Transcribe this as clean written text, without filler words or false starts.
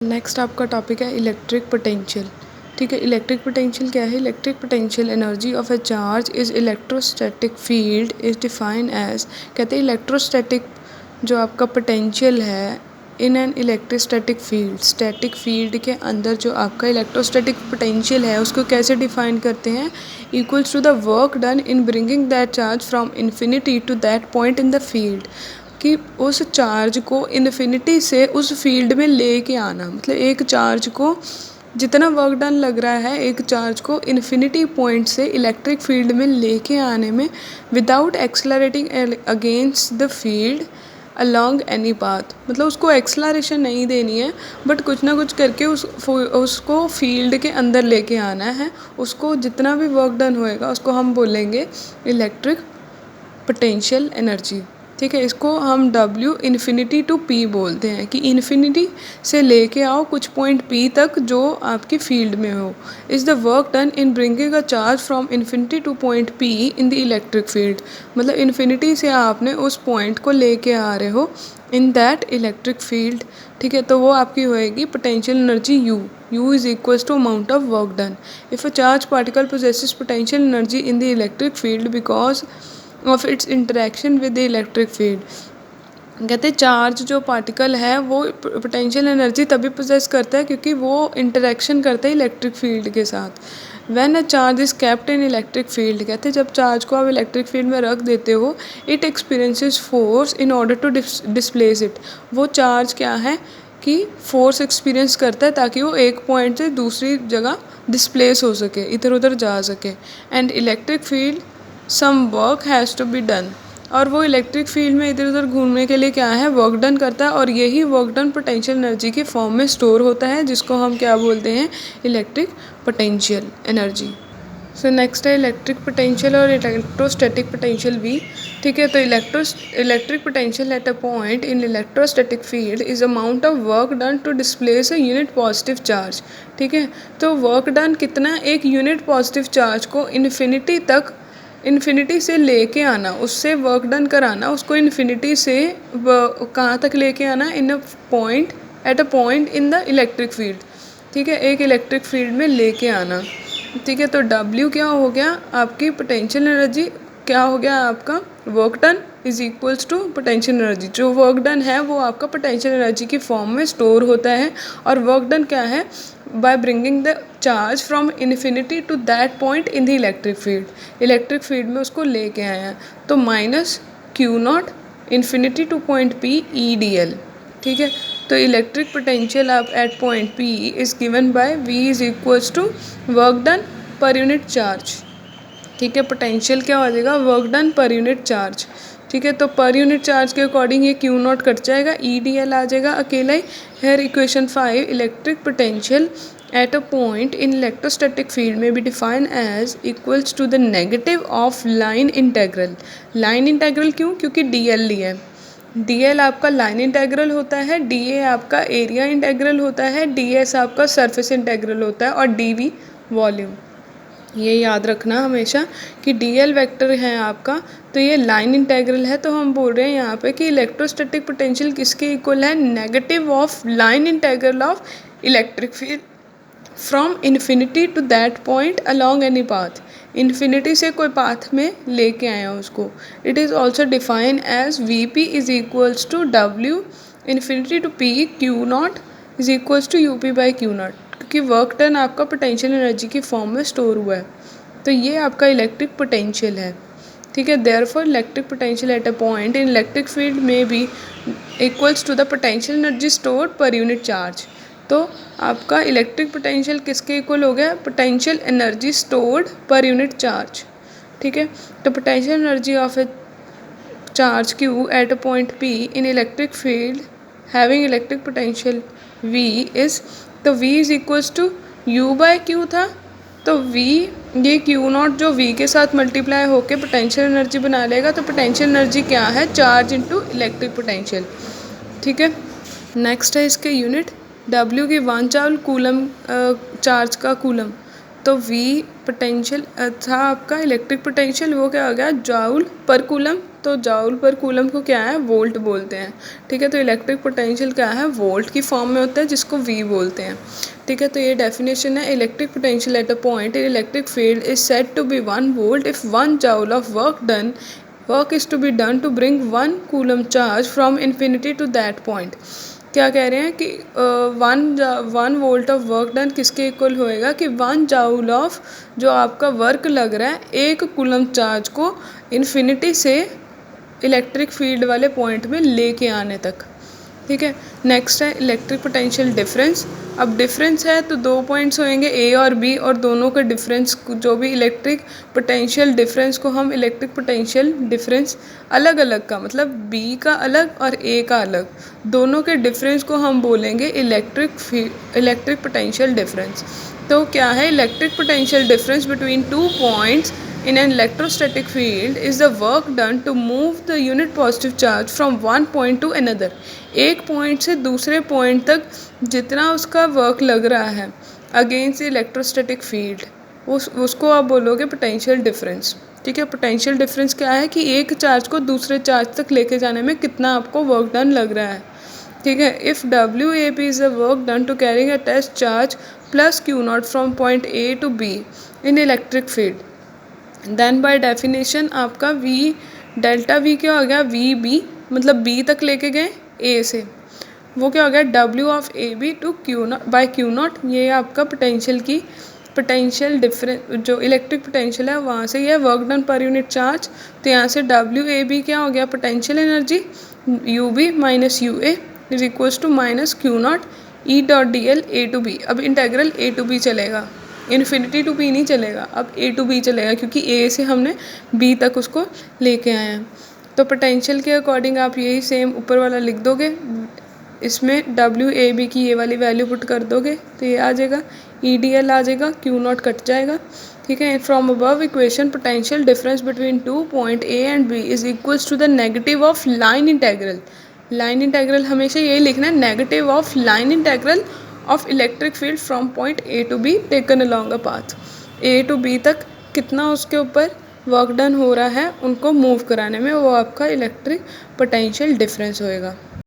Next आपका topic है electric potential. ठीक है, इलेक्ट्रिक पोटेंशियल क्या है? Electric potential energy of a charge is electrostatic field is define as, कहते हैं इलेक्ट्रोस्टैटिक जो आपका पोटेंशियल है in an electrostatic field, static field के अंदर जो आपका इलेक्ट्रोस्टैटिक पोटेंशियल है उसको कैसे डिफाइन करते हैं? Equals to the work done in bringing that charge from infinity to that point in the field, कि उस चार्ज को इन्फिनिटी से उस फील्ड में लेके आना। मतलब एक चार्ज को जितना वर्क डन लग रहा है एक चार्ज को इन्फिनिटी पॉइंट से इलेक्ट्रिक फील्ड में लेके आने में without accelerating against the field along any path. मतलब उसको एक्सलरेशन नहीं देनी है बट कुछ ना कुछ करके उसको फील्ड के अंदर लेके आना है। उसको जितना भी वर्क डन होएगा उसको हम बोलेंगे इलेक्ट्रिक पोटेंशियल एनर्जी। ठीक है, इसको हम W इन्फिनिटी टू P बोलते हैं कि इन्फिनिटी से लेके आओ कुछ पॉइंट P तक जो आपकी फील्ड में हो। Is the work done in bringing a charge from infinity to point P in the electric field. मतलब इन्फिनिटी से आपने उस पॉइंट को लेके आ रहे हो इन दैट इलेक्ट्रिक फील्ड। ठीक है, तो वो आपकी होएगी potential energy U is equals to amount of work done. If a charge particle possesses potential energy in the electric field because of its interaction with the electric field. कहते हैं charge जो particle है वो potential energy तभी poses करता है क्योंकि वो इंटरेक्शन करता है इलेक्ट्रिक फील्ड के साथ। When a charge is kept in electric field, कहते हैं जब चार्ज को आप इलेक्ट्रिक फील्ड में रख देते हो it experiences force in order to displace it. वो चार्ज क्या है कि फोर्स एक्सपीरियंस करता है ताकि वो एक पॉइंट से दूसरी जगह डिस्प्लेस हो सके, इधर उधर जा सके। And electric field some work has to be done, और वो इलेक्ट्रिक फील्ड में इधर उधर घूमने के लिए क्या है, वर्क डन करता है, और यही वर्क डन पोटेंशियल एनर्जी की फॉर्म में स्टोर होता है जिसको हम क्या बोलते हैं, electric potential energy. So next है इलेक्ट्रिक पोटेंशियल और इलेक्ट्रोस्टैटिक पोटेंशियल भी। ठीक है, तो electric potential at a point in electrostatic field is amount of work done to displace a unit positive charge. ठीक है, तो वर्क डन कितना, एक यूनिट पॉजिटिव चार्ज को इन्फिनिटी से लेके आना, उससे वर्क डन कराना, उसको इन्फिनिटी से कहाँ तक लेके आना, in a point at a point in the electric field. ठीक है, एक इलेक्ट्रिक फील्ड में लेके आना। ठीक है, तो W क्या हो गया, आपकी पोटेंशियल एनर्जी क्या हो गया, आपका work done is equals to potential energy. जो वर्क डन है वो आपका पोटेंशियल एनर्जी की फॉर्म में स्टोर होता है, और वर्क डन क्या है, by bringing the charge from infinity to that point in the electric field, electric field में उसको लेके आया। तो minus Q0 infinity to point P EdL। ठीक है, तो इलेक्ट्रिक पोटेंशियल आप at point P is given by V is equals to work done per unit charge. ठीक है, पोटेंशियल क्या हो जाएगा, work done per unit charge. ठीक है, तो पर यूनिट चार्ज के अकॉर्डिंग ये Q0 कट जाएगा, EdL आ जाएगा अकेला ही। Here equation 5, electric potential at a point in electrostatic field में be define as equals to the negative of line integral. Line integral क्यों, क्योंकि DL लिया है। DL आपका लाइन इंटेग्रल होता है, DA आपका एरिया इंटेग्रल होता है, DS आपका सरफेस इंटेग्रल होता है, और DV वॉल्यूम। ये याद रखना हमेशा कि DL वेक्टर है आपका, तो ये लाइन इंटेग्रल है। तो हम बोल रहे हैं यहाँ पे कि इलेक्ट्रोस्टैटिक पोटेंशियल किसके इक्वल है, negative of line integral of electric field from infinity to that point along any path. Infinity से कोई पाथ में लेके आया उसको। It is also define as VP is equals to W infinity to P Q0 is equals to UP by Q0, क्योंकि work done आपका potential energy की form में स्टोर हुआ है। तो ये आपका इलेक्ट्रिक पोटेंशियल है। ठीक है, therefore electric potential at a point in electric field में भी equals to the potential energy stored per unit charge. तो आपका इलेक्ट्रिक पोटेंशियल किसके इक्वल हो गया, potential energy stored per unit charge. ठीक है, तो potential energy of a charge Q at a point P in electric field having electric potential V is, तो V is equals to U by Q था, तो V ये Q0 जो V के साथ मल्टीप्लाई होके पोटेंशियल एनर्जी बना लेगा। तो पोटेंशियल एनर्जी क्या है, चार्ज इनटू इलेक्ट्रिक पोटेंशियल। ठीक है, नेक्स्ट है इसके यूनिट, W की 1 जूल कूलम चार्ज का कूलम, तो V पोटेंशियल था आपका इलेक्ट्रिक पोटेंशियल, वो क्या हो गया, जूल पर कूलम। तो जाउल पर कूलम को क्या है, वोल्ट बोलते हैं, ठीक है। तो इलेक्ट्रिक पोटेंशियल क्या है, वोल्ट की फॉर्म में होता है, जिसको वी बोलते हैं, ठीक है। तो ये डेफिनेशन है, electric potential at a point in electric field is said to be 1 volt if 1 joule of work is to be done to bring 1 coulomb charge from infinity to that point. क्या कह रहे हैं कि 1 volt of work done किसके equal होएगा कि 1 joule of जो आपका वर्क लग रहा है 1 कूलम चार्ज को इन्फिनिटी से इलेक्ट्रिक फील्ड वाले पॉइंट में लेके आने तक, ठीक है। नेक्स्ट है इलेक्ट्रिक पोटेंशियल डिफरेंस। अब डिफरेंस है तो 2 पॉइंट्स होंगे ए और बी, और दोनों का डिफरेंस जो भी इलेक्ट्रिक पोटेंशियल डिफरेंस को हम इलेक्ट्रिक पोटेंशियल डिफरेंस अलग अलग का मतलब बी का अलग और ए का अलग, दोनों के डिफरेंस को हम बोलेंगे इलेक्ट्रिक पोटेंशियल डिफरेंस। तो क्या है, electric potential difference between 2 points in an electrostatic field is the work done to move the unit positive charge from one point to another। एक पॉइंट से दूसरे पॉइंट तक जितना उसका वर्क लग रहा है अगेंस्ट इलेक्ट्रोस्टैटिक फील्ड, उसको आप बोलोगे पोटेंशियल डिफरेंस, ठीक है। पोटेंशियल डिफरेंस क्या है कि एक चार्ज को दूसरे चार्ज तक लेके जाने में कितना आपको वर्क डन लग रहा है, ठीक है। If WAP is the work done to carrying a test charge plus Q0 from point A to B in electric field, then by definition आपका V डेल्टा V क्या हो गया, VB मतलब B तक लेके गए A से, वो क्या हो गया W of AB to Q0 by Q0। ये आपका पोटेंशियल डिफरेंस जो इलेक्ट्रिक पोटेंशियल है वहाँ से ये work done per unit charge. तो यहाँ से WAB क्या हो गया, potential energy UB minus UA is equals to minus Q0 E dot DL A to B। अब इंटेग्रल A टू B चलेगा, इन्फिनिटी टू B नहीं चलेगा, अब A टू B चलेगा क्योंकि A से हमने B तक उसको लेके आए हैं। तो पोटेंशियल के अकॉर्डिंग आप यही सेम ऊपर वाला लिख दोगे, इसमें WAB की ये वाली वैल्यू पुट कर दोगे तो ये आ जाएगा, EDL आ जाएगा, Q0 कट जाएगा, ठीक है। From above equation potential difference between 2 point A and B is equals to the negative of line integral. Line integral हमेशा यही लिखना है, negative of line integral of electric field from point A to B taken along a path. A to B तक कितना उसके ऊपर work done हो रहा है उनको मूव कराने में, वो आपका इलेक्ट्रिक पोटेंशियल डिफरेंस होएगा।